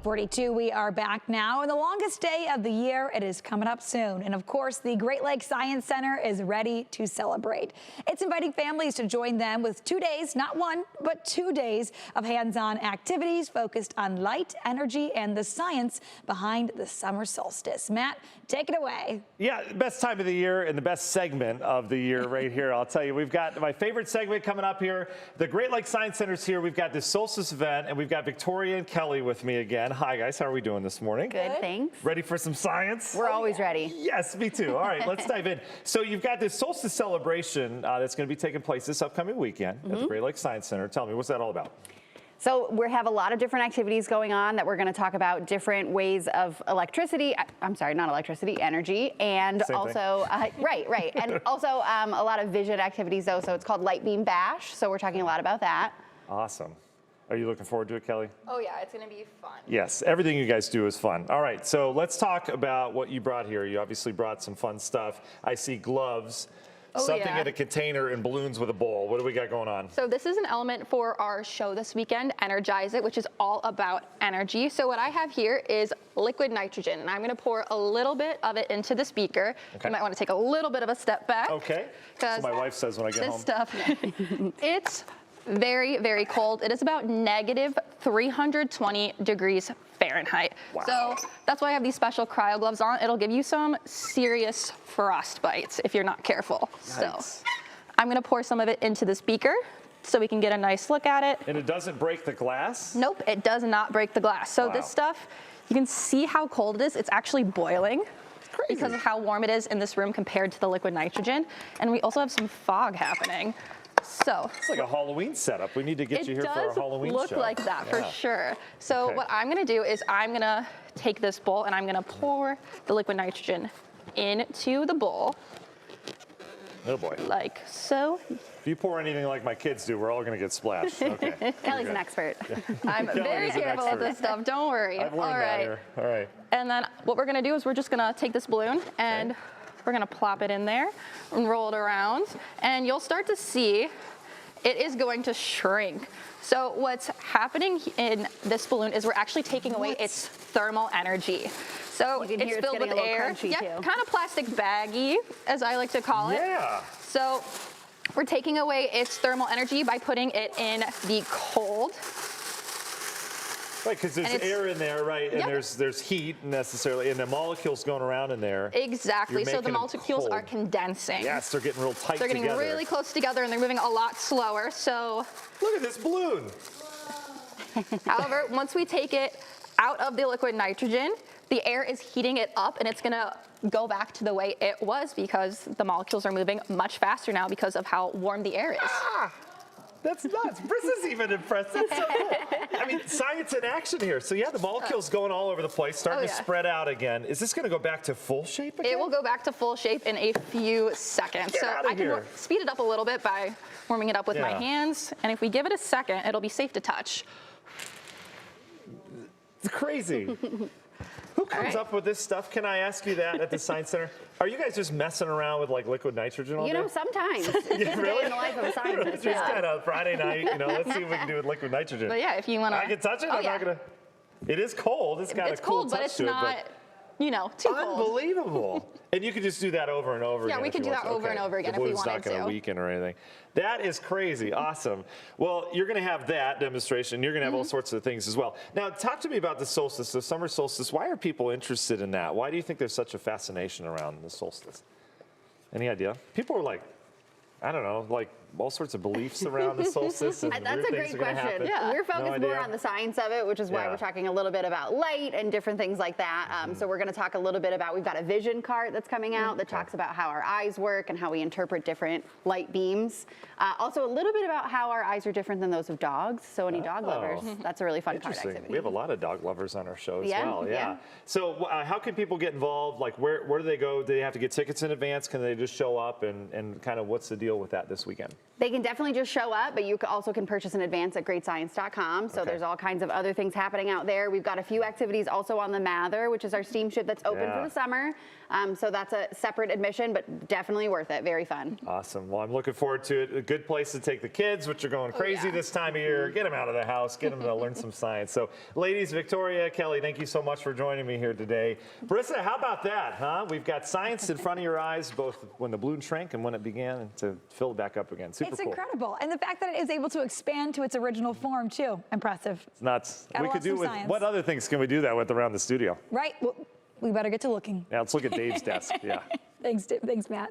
42, we are back now, and the longest day of the year, it is coming up soon. And of course, the Great Lakes Science Center is ready to celebrate. It's inviting families to join them with 2 days, not one, but 2 days of hands-on activities focused on light, energy, and the science behind the summer solstice. Matt, take it away. Yeah, best time of the year and the best segment of the year right here. I'll tell you, we've got my favorite segment coming up here. The Great Lakes Science Center's here. We've got this solstice event, and we've got Victoria and Kelly with me again. Hi, guys. How are we doing this morning? Good, thanks. Ready for some science? We're always ready. Yes, me too. All right, let's dive in. So you've got this solstice celebration that's going to be taking place this upcoming weekend at the Great Lakes Science Center. Tell me, what's that all about? So we have a lot of different activities going on that we're going to talk about, different ways of electricity. I'm sorry, not electricity, energy, and Same also right, and also a lot of vision activities though. So it's called Light Beam Bash. So we're talking a lot about that. Awesome. Are you looking forward to it, Kelly? Oh yeah, it's gonna be fun. Yes, everything you guys do is fun. All right, so let's talk about what you brought here. You obviously brought some fun stuff. I see gloves, something in a container, and balloons with a bowl. What do we got going on? So this is an element for our show this weekend, Energize It, which is all about energy. So what I have here is liquid nitrogen, and I'm gonna pour a little bit of it into the speaker. Okay. You might wanna take a little bit of a step back. Okay, so my wife says when I get home. This stuff, it's very, very cold. It is about negative 320 degrees Fahrenheit. Wow. So that's why I have these special cryo gloves on. It'll give you some serious frost bites if you're not careful. Nice. So I'm gonna pour some of it into the speaker so we can get a nice look at it. And it doesn't break the glass? Nope, it does not break the glass. So Wow. this stuff, you can see how cold it is. It's actually boiling because of how warm it is in this room compared to the liquid nitrogen. And we also have some fog happening. So it's like a Halloween setup. We need to get you here for our Halloween show. It does look like that for sure. So Okay. what I'm gonna do is I'm gonna take this bowl and I'm gonna pour the liquid nitrogen into the bowl. Oh boy. Like so. If you pour anything like my kids do, we're all gonna get splashed. Okay. Kelly's an expert. I'm very is an careful with expert. this stuff, don't worry. I've learned All that right. here. All right. And then what we're gonna do is we're just gonna take this balloon and we're gonna plop it in there and roll it around. And you'll start to see it is going to shrink. So what's happening in this balloon is we're actually taking away its thermal energy. So You can hear it's it's filled with getting a little air. crunchy, Yeah, too. kind of plastic baggy, as I like to call it. Yeah. So we're taking away its thermal energy by putting it in the cold. Right, because there's And it's- air in there, right? And Yep. there's heat necessarily, and the molecules going around in there. Exactly. You're So the making them molecules are cold. condensing. Yes, they're getting real tight They're getting together. really close together and they're moving a lot slower. So, Look at this balloon. however, once we take it out of the liquid nitrogen, the air is heating it up and it's gonna go back to the way it was because the molecules are moving much faster now because of how warm the air is. Ah, that's nuts. This is even impressive. That's so cool. I mean, science in action here. So yeah, the molecules going all over the place, starting to spread out again. Is this going to go back to full shape again? It will go back to full shape in a few seconds. Get So outta I can here. speed it up a little bit by warming it up with my Yeah. hands. And if we give it a second, it'll be safe to touch. It's crazy. Who comes up with this stuff? Can I ask you that at the Science Center? Are you guys just messing around with like liquid nitrogen all You day? know, sometimes. It's just a day in the life of a scientist. Just kind of Friday night, you know, let's see what we can do with liquid nitrogen. But yeah, if you want to. I can touch it? Oh, I'm not going to. It is cold. It's got It's a cool cold, but touch it's to not, it. you know, too cold. Unbelievable. And you can just do that over and over Yeah, again. we if could you do want that to. over and over again The if we balloon's not wanted going to to. weaken or anything. That is crazy. Awesome. Well, you're going to have that demonstration. You're going to have all sorts of things as well. Now, talk to me about the solstice, the summer solstice. Why are people interested in that? Why do you think there's such a fascination around the solstice? Any idea? People are like, I don't know, like all sorts of beliefs around the solstice and That's weird a things great are going to question. happen. Yeah. We're focused No more idea. on the science of it, which is why Yeah. we're talking a little bit about light and different things like that. So we're going to talk a little bit about, we've got a vision cart that's coming out that talks about how our eyes work and how we interpret different light beams. Also a little bit about how our eyes are different than those of dogs. So any dog lovers, that's a really fun card Interesting. activity. We have a lot of dog lovers on our show as Yeah, well. Yeah. yeah. So how can people get involved? Like where do they go? Do they have to get tickets in advance? Can they just show up and kind of what's the deal with that this weekend? They can definitely just show up, but you also can purchase in advance at greatscience.com. So Okay. there's all kinds of other things happening out there. We've got a few activities also on the Mather, which is our steamship that's open for the summer. So that's a separate admission, but definitely worth it. Very fun. Awesome. Well, I'm looking forward to it. A good place to take the kids, which are going crazy yeah. this time of year. Get them out of the house. Get them to learn some science. So, ladies, Victoria, Kelly, thank you so much for joining me here today. Brissa, how about that, huh? We've got science in front of your eyes, both when the balloon shrank and when it began, and to fill it back up again. Super It's cool. incredible. And the fact that it is able to expand to its original form, too. Impressive. It's nuts. Gotta We love could do it some with, science. what other things can we do that with around the studio? Right? Well, we better get to looking. Yeah, let's look at Dave's desk. Yeah. Thanks, Matt.